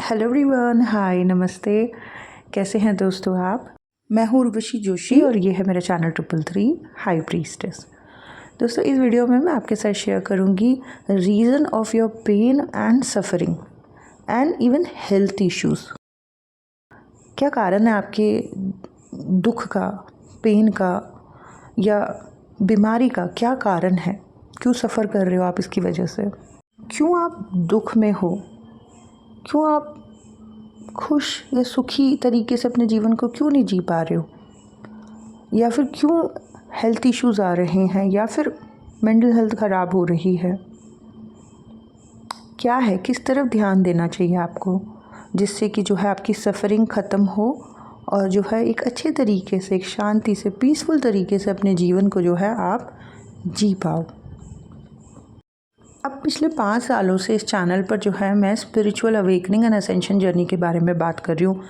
Hello everyone, हाय, नमस्ते। कैसे हैं दोस्तों आप? मैं हूँ उर्वशी जोशी और ये है मेरा चैनल 333 हाई प्रीस्टेस। दोस्तों, इस वीडियो में मैं आपके साथ शेयर करूँगी reason of your pain and suffering and even health issues. क्या कारण है आपके दुख का, पेन का या बीमारी का? क्या कारण है? क्यों सफ़र कर रहे हो आप इसकी वजह से? क्यों आप दुख में हो? क्यों आप खुश या सुखी तरीके से अपने जीवन को क्यों नहीं जी पा रहे हो? या फिर क्यों हेल्थ इश्यूज़ आ रहे हैं या फिर मेंटल हेल्थ ख़राब हो रही है? क्या है, किस तरफ ध्यान देना चाहिए आपको जिससे कि जो है आपकी सफ़रिंग ख़त्म हो और जो है एक अच्छे तरीके से, एक शांति से, पीसफुल तरीके से अपने जीवन को जो है आप जी पाओ। अब पिछले 5 सालों से इस चैनल पर जो है मैं spiritual awakening and ascension journey के बारे में बात कर रही हूँ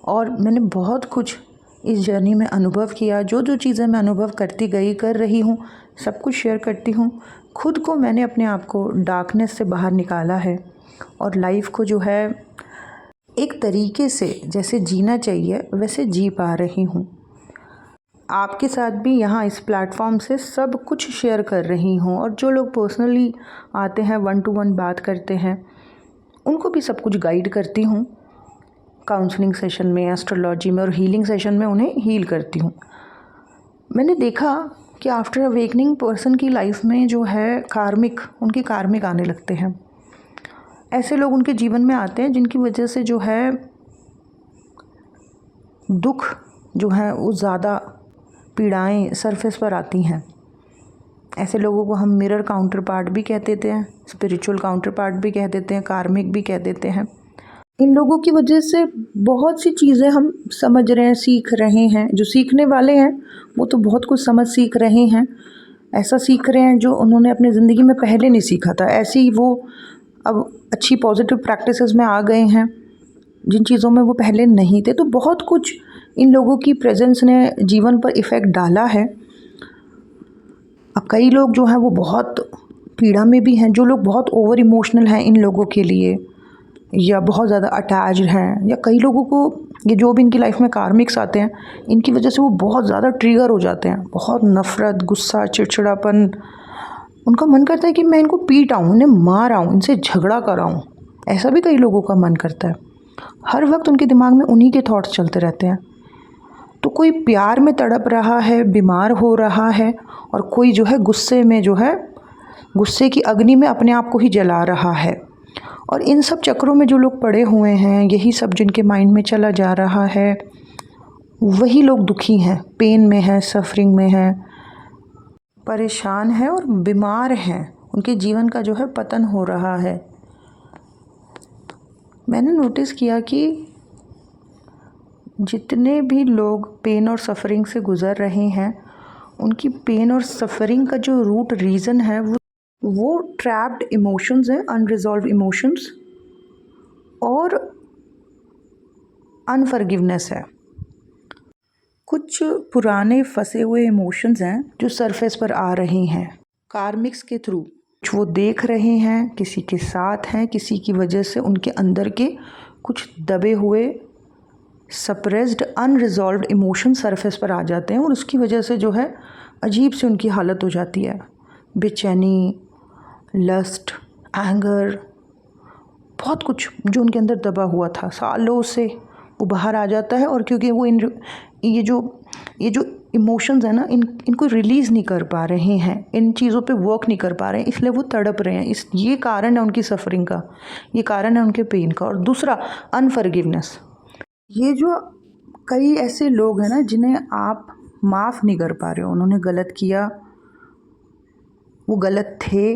और मैंने बहुत कुछ इस जर्नी में अनुभव किया। जो जो चीज़ें मैं अनुभव करती गई, कर रही हूँ, सब कुछ शेयर करती हूँ। खुद को मैंने अपने आप को डार्कनेस से बाहर निकाला है और लाइफ को जो है एक तरीके से जैसे जीना चाहिए वैसे जी पा रही हूँ। आपके साथ भी यहाँ इस प्लेटफॉर्म से सब कुछ शेयर कर रही हूँ और जो लोग पर्सनली आते हैं, 1 to 1 बात करते हैं, उनको भी सब कुछ गाइड करती हूँ। काउंसलिंग सेशन में, एस्ट्रोलॉजी में और हीलिंग सेशन में उन्हें हील करती हूँ। मैंने देखा कि आफ्टर अवेकनिंग पर्सन की लाइफ में जो है उनके कार्मिक आने लगते हैं। ऐसे लोग उनके जीवन में आते हैं जिनकी वजह से जो है दुख जो है वो ज़्यादा पीड़ाएं सरफेस पर आती हैं। ऐसे लोगों को हम मिरर काउंटर पार्ट भी कह देते हैं, स्पिरिचुअल काउंटर पार्ट भी कह देते हैं, कार्मिक भी कह देते हैं। इन लोगों की वजह से बहुत सी चीज़ें हम समझ रहे हैं, सीख रहे हैं। जो सीखने वाले हैं वो तो बहुत कुछ समझ सीख रहे हैं, ऐसा सीख रहे हैं जो उन्होंने अपनी ज़िंदगी में पहले नहीं सीखा था। ऐसे ही वो अब अच्छी पॉजिटिव प्रैक्टिसेस में आ गए हैं जिन चीज़ों में वो पहले नहीं थे। तो बहुत कुछ इन लोगों की प्रेजेंस ने जीवन पर इफ़ेक्ट डाला है। अब कई लोग जो हैं वो बहुत पीड़ा में भी हैं। जो लोग बहुत ओवर इमोशनल हैं इन लोगों के लिए, या बहुत ज़्यादा अटैच्ड हैं, या कई लोगों को ये जो भी इनकी लाइफ में कार्मिक्स आते हैं, इनकी वजह से वो बहुत ज़्यादा ट्रिगर हो जाते हैं। बहुत नफ़रत, गुस्सा, चिड़चिड़ापन, उनका मन करता है कि मैं इनको पीट आऊँ, इन्हें मार आऊँ, इनसे झगड़ा कराऊँ। ऐसा भी कई लोगों का मन करता है। हर वक्त उनके दिमाग में उन्हीं के थॉट्स चलते रहते हैं। तो कोई प्यार में तड़प रहा है, बीमार हो रहा है, और कोई जो है गुस्से में जो है गुस्से की अग्नि में अपने आप को ही जला रहा है। और इन सब चक्रों में जो लोग पड़े हुए हैं, यही सब जिनके माइंड में चला जा रहा है, वही लोग दुखी हैं, पेन में हैं, सफरिंग में हैं, परेशान हैं और बीमार हैं। उनके जीवन का जो है पतन हो रहा है। मैंने नोटिस किया कि जितने भी लोग पेन और सफ़रिंग से गुज़र रहे हैं, उनकी पेन और सफ़रिंग का जो रूट रीज़न है वो ट्रैप्ड इमोशंस हैं, अनरिजॉल्व इमोशंस और अनफॉरगिवनेस है। कुछ पुराने फंसे हुए इमोशंस हैं जो सरफेस पर आ रहे हैं कार्मिक्स के थ्रू। वो देख रहे हैं, किसी के साथ हैं, किसी की वजह से उनके अंदर के कुछ दबे हुए सप्रेस्ड अनरिजॉल्व्ड इमोशन सरफेस पर आ जाते हैं और उसकी वजह से जो है अजीब सी उनकी हालत हो जाती है। बेचैनी, लस्ट, एंगर, बहुत कुछ जो उनके अंदर दबा हुआ था सालों से वो बाहर आ जाता है। और क्योंकि वो ये जो इमोशंस हैं ना, इनको रिलीज़ नहीं कर पा रहे हैं, इन चीज़ों पे वर्क नहीं कर पा रहे हैं, इसलिए वो तड़प रहे हैं। ये कारण है उनकी सफ़रिंग का, ये कारण है उनके पेन का। और दूसरा, अनफॉरगिवनेस। ये जो कई ऐसे लोग हैं ना जिन्हें आप माफ़ नहीं कर पा रहे हो। उन्होंने गलत किया, वो गलत थे,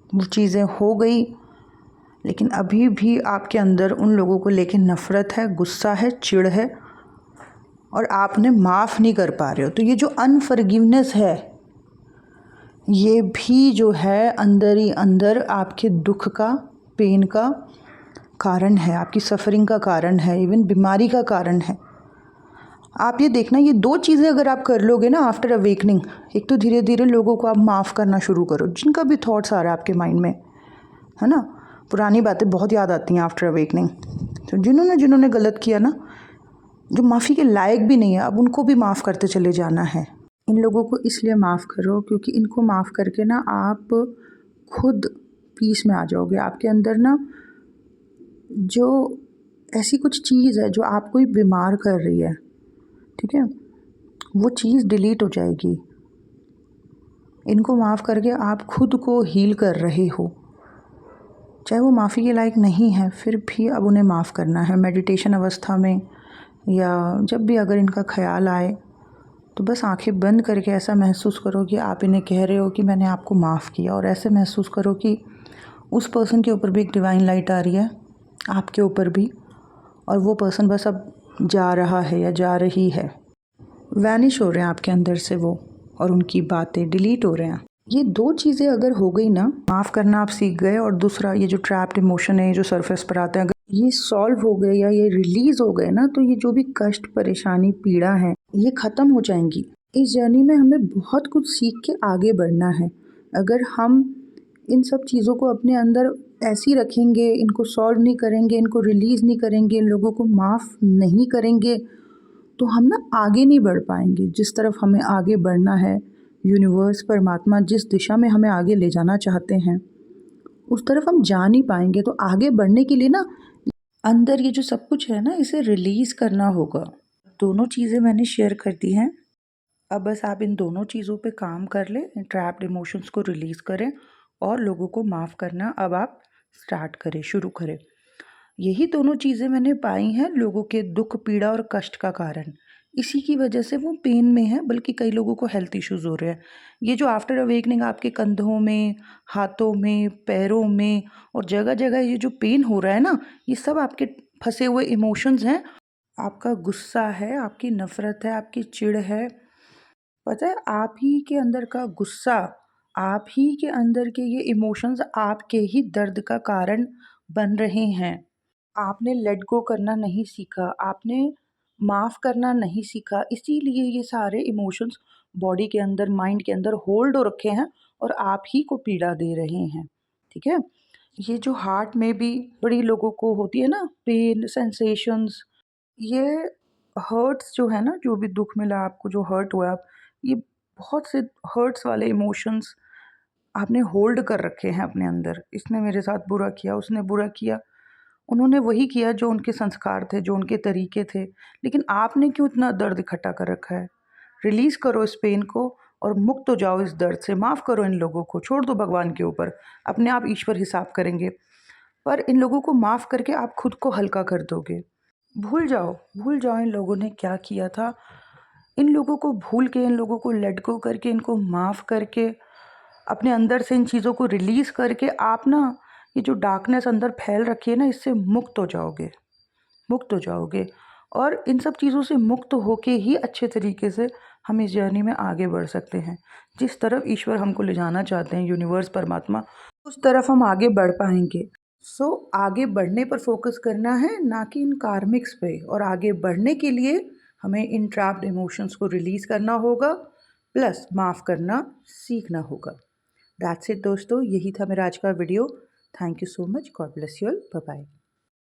वो चीज़ें हो गई, लेकिन अभी भी आपके अंदर उन लोगों को लेके नफ़रत है, गुस्सा है, चिढ़ है और आपने माफ़ नहीं कर पा रहे हो। तो ये जो अनफॉरगिवनेस है, ये भी जो है अंदर ही अंदर आपके दुख का, पेन का कारण है, आपकी सफ़रिंग का कारण है, इवन बीमारी का कारण है। आप ये देखना, ये 2 चीज़ें अगर आप कर लोगे ना आफ्टर अवेकनिंग, एक तो धीरे धीरे लोगों को आप माफ़ करना शुरू करो जिनका भी थॉट्स आ रहा है आपके माइंड में, है ना। पुरानी बातें बहुत याद आती हैं आफ्टर अवेकनिंग। तो जिन्होंने गलत किया ना, जो माफ़ी के लायक भी नहीं है, अब उनको भी माफ़ करते चले जाना है। इन लोगों को इसलिए माफ़ करो क्योंकि इनको माफ़ करके ना आप खुद पीस में आ जाओगे। आपके अंदर ना जो ऐसी कुछ चीज़ है जो आपको ही बीमार कर रही है, ठीक है, वो चीज़ डिलीट हो जाएगी। इनको माफ़ करके आप खुद को हील कर रहे हो। चाहे वो माफ़ी के लायक नहीं है, फिर भी अब उन्हें माफ़ करना है। मेडिटेशन अवस्था में या जब भी अगर इनका ख्याल आए तो बस आंखें बंद करके ऐसा महसूस करो कि आप इन्हें कह रहे हो कि मैंने आपको माफ़ किया, और ऐसे महसूस करो कि उस पर्सन के ऊपर भी एक डिवाइन लाइट आ रही है, आपके ऊपर भी, और वो पर्सन बस अब जा रहा है या जा रही है, वैनिश हो रहे हैं आपके अंदर से वो, और उनकी बातें डिलीट हो रहे हैं। ये दो चीज़ें अगर हो गई ना, माफ़ करना आप सीख गए, और दूसरा ये जो ट्रैप्ड इमोशन है जो सरफेस पर आते हैं, अगर ये सॉल्व हो गए या ये रिलीज़ हो गए ना, तो ये जो भी कष्ट, परेशानी, पीड़ा है, ये ख़त्म हो जाएंगी। इस जर्नी में हमें बहुत कुछ सीख के आगे बढ़ना है। अगर हम इन सब चीज़ों को अपने अंदर ऐसी रखेंगे, इनको सॉल्व नहीं करेंगे, इनको रिलीज़ नहीं करेंगे, इन लोगों को माफ़ नहीं करेंगे, तो हम ना आगे नहीं बढ़ पाएंगे। जिस तरफ हमें आगे बढ़ना है, यूनिवर्स, परमात्मा जिस दिशा में हमें आगे ले जाना चाहते हैं, उस तरफ हम जा नहीं पाएंगे। तो आगे बढ़ने के लिए ना अंदर ये जो सब कुछ है ना, इसे रिलीज़ करना होगा। दोनों चीज़ें मैंने शेयर कर दी हैं। अब बस आप इन दोनों चीज़ों पे काम कर लें, ट्रैप्ड इमोशंस को रिलीज़ करें और लोगों को माफ़ करना अब आप स्टार्ट करें, शुरू करें। यही दोनों चीज़ें मैंने पाई हैं लोगों के दुख, पीड़ा और कष्ट का कारण। इसी की वजह से वो पेन में है, बल्कि कई लोगों को हेल्थ इश्यूज़ हो रहे हैं। ये जो आफ्टर अवेकनिंग आपके कंधों में, हाथों में, पैरों में और जगह-जगह ये जो पेन हो रहा है ना, ये सब आपके फँसे हुए इमोशंस हैं। आपका गुस्सा है, आपकी नफ़रत है, आपकी चिढ़ है। पता है, आप ही के अंदर का गुस्सा, आप ही के अंदर के ये इमोशंस आपके ही दर्द का कारण बन रहे हैं। आपने लेट गो करना नहीं सीखा, आपने माफ़ करना नहीं सीखा, इसीलिए ये सारे इमोशंस बॉडी के अंदर, माइंड के अंदर होल्ड हो रखे हैं और आप ही को पीड़ा दे रहे हैं, ठीक है? ये जो हार्ट में भी बड़ी लोगों को होती है ना पेन, सेंसेशंस, ये हर्ट्स जो है ना, जो भी दुःख मिला आपको, जो हर्ट हुआ आप, ये बहुत से हर्ट्स वाले इमोशंस आपने होल्ड कर रखे हैं अपने अंदर। इसने मेरे साथ बुरा किया, उसने बुरा किया। उन्होंने वही किया जो उनके संस्कार थे, जो उनके तरीके थे, लेकिन आपने क्यों इतना दर्द इकट्ठा कर रखा है? रिलीज़ करो इस पेन को और मुक्त हो जाओ इस दर्द से। माफ़ करो इन लोगों को, छोड़ दो भगवान के ऊपर, अपने आप ईश्वर हिसाब करेंगे। पर इन लोगों को माफ़ करके आप खुद को हल्का कर दोगे। भूल जाओ इन लोगों ने क्या किया था। इन लोगों को भूल के, इन लोगों को लेट गो करके, इनको माफ़ करके, अपने अंदर से इन चीज़ों को रिलीज़ करके आप ना ये जो डार्कनेस अंदर फैल रखी है ना, इससे मुक्त हो जाओगे, मुक्त हो जाओगे। और इन सब चीज़ों से मुक्त होके ही अच्छे तरीके से हम इस जर्नी में आगे बढ़ सकते हैं। जिस तरफ ईश्वर हमको ले जाना चाहते हैं, यूनिवर्स, परमात्मा, उस तरफ हम आगे बढ़ पाएंगे। सो आगे बढ़ने पर फोकस करना है, ना कि इन कार्मिक्स पे। और आगे बढ़ने के लिए हमें इन ट्रैप्ड इमोशंस को रिलीज़ करना होगा, प्लस माफ़ करना सीखना होगा। दैट्स इट दोस्तों, यही था मेरा आज का video. Thank you so much. God bless you all. Bye bye.